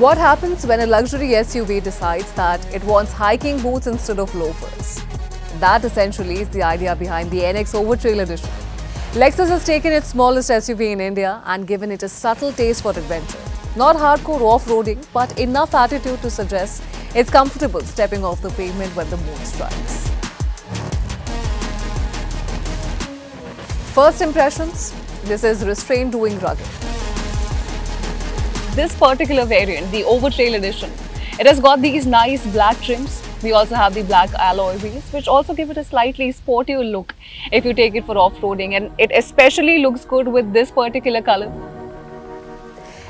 What happens when a luxury SUV decides that it wants hiking boots instead of loafers? That essentially is the idea behind the NX Overtrail Edition. Lexus has taken its smallest SUV in India and given it a subtle taste for adventure. Not hardcore off-roading, but enough attitude to suggest it's comfortable stepping off the pavement when the mood strikes. First impressions, this is restrained doing rugged. This particular variant, the Overtrail Edition, it has got these nice black trims. We also have the black alloy wheels, which also give it a slightly sportier look if you take it for off-roading, and it especially looks good with this particular color.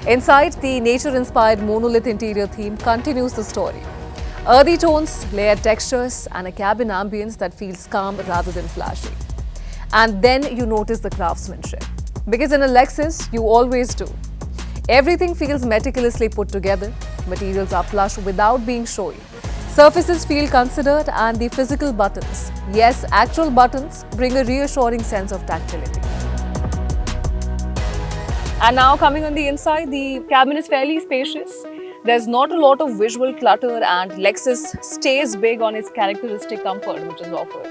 Inside, the nature-inspired monolith interior theme continues the story. Earthy tones, layered textures, and a cabin ambience that feels calm rather than flashy. And then you notice the craftsmanship. Because in a Lexus, you always do. Everything feels meticulously put together. Materials are plush without being showy. Surfaces feel considered, and the physical buttons, yes, actual buttons, bring a reassuring sense of tactility. And now coming on the inside, the cabin is fairly spacious. There's not a lot of visual clutter, and Lexus stays big on its characteristic comfort which is offered.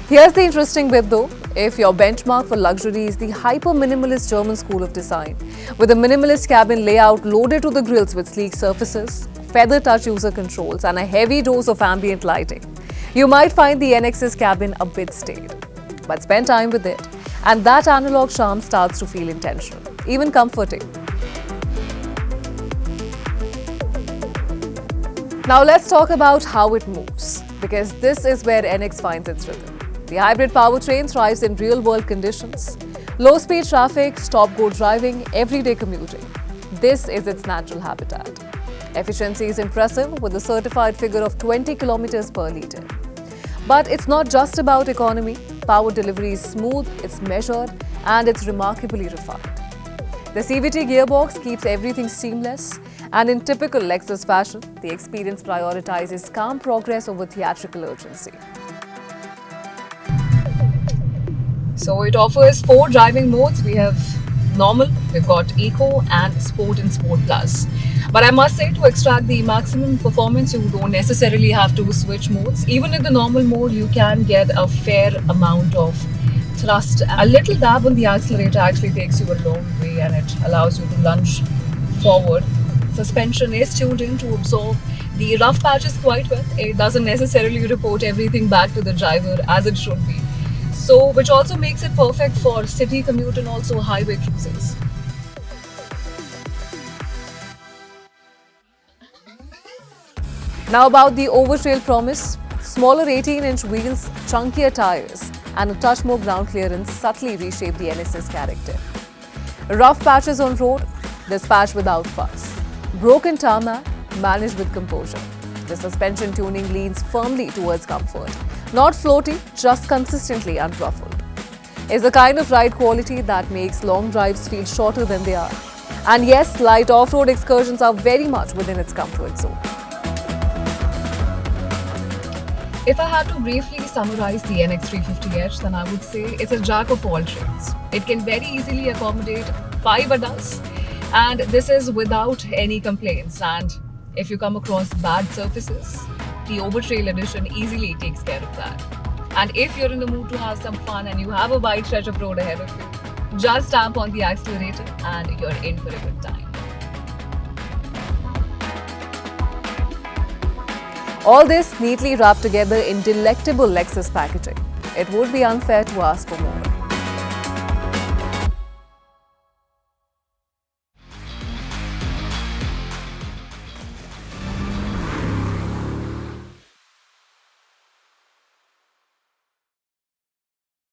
Here's the interesting bit though. If your benchmark for luxury is the hyper-minimalist German school of design, with a minimalist cabin layout loaded to the grills with sleek surfaces, feather touch user controls, and a heavy dose of ambient lighting, you might find the NX's cabin a bit staid. But spend time with it, and that analog charm starts to feel intentional, even comforting. Now let's talk about how it moves, because this is where NX finds its rhythm. The hybrid powertrain thrives in real-world conditions. Low-speed traffic, stop-go driving, everyday commuting. This is its natural habitat. Efficiency is impressive with a certified figure of 20 kilometers per litre. But it's not just about economy. Power delivery is smooth, it's measured, and it's remarkably refined. The CVT gearbox keeps everything seamless, and in typical Lexus fashion, the experience prioritizes calm progress over theatrical urgency. So it offers 4 driving modes. We have normal, we've got eco, and sport plus. But I must say, to extract the maximum performance, you don't necessarily have to switch modes. Even in the normal mode, you can get a fair amount of thrust. A little dab on the accelerator actually takes you a long way, and it allows you to lunge forward. Suspension is tuned in to absorb the rough patches quite well. It doesn't necessarily report everything back to the driver as it should be. So, which also makes it perfect for city commute and also highway cruises. Now about the Overtrail promise, smaller 18-inch wheels, chunkier tires, and a touch more ground clearance subtly reshape the NX's character. Rough patches on road, dispatch without fuss. Broken tarmac, managed with composure. The suspension tuning leans firmly towards comfort. Not floaty, just consistently unruffled. It's the kind of ride quality that makes long drives feel shorter than they are. And yes, light off-road excursions are very much within its comfort zone. If I had to briefly summarize the NX350H, then I would say it's a jack of all trades. It can very easily accommodate 5 adults, and this is without any complaints. And if you come across bad surfaces, the Overtrail Edition easily takes care of that. And if you're in the mood to have some fun and you have a wide stretch of road ahead of you, just tap on the accelerator and you're in for a good time. All this neatly wrapped together in delectable Lexus packaging. It would be unfair to ask for more.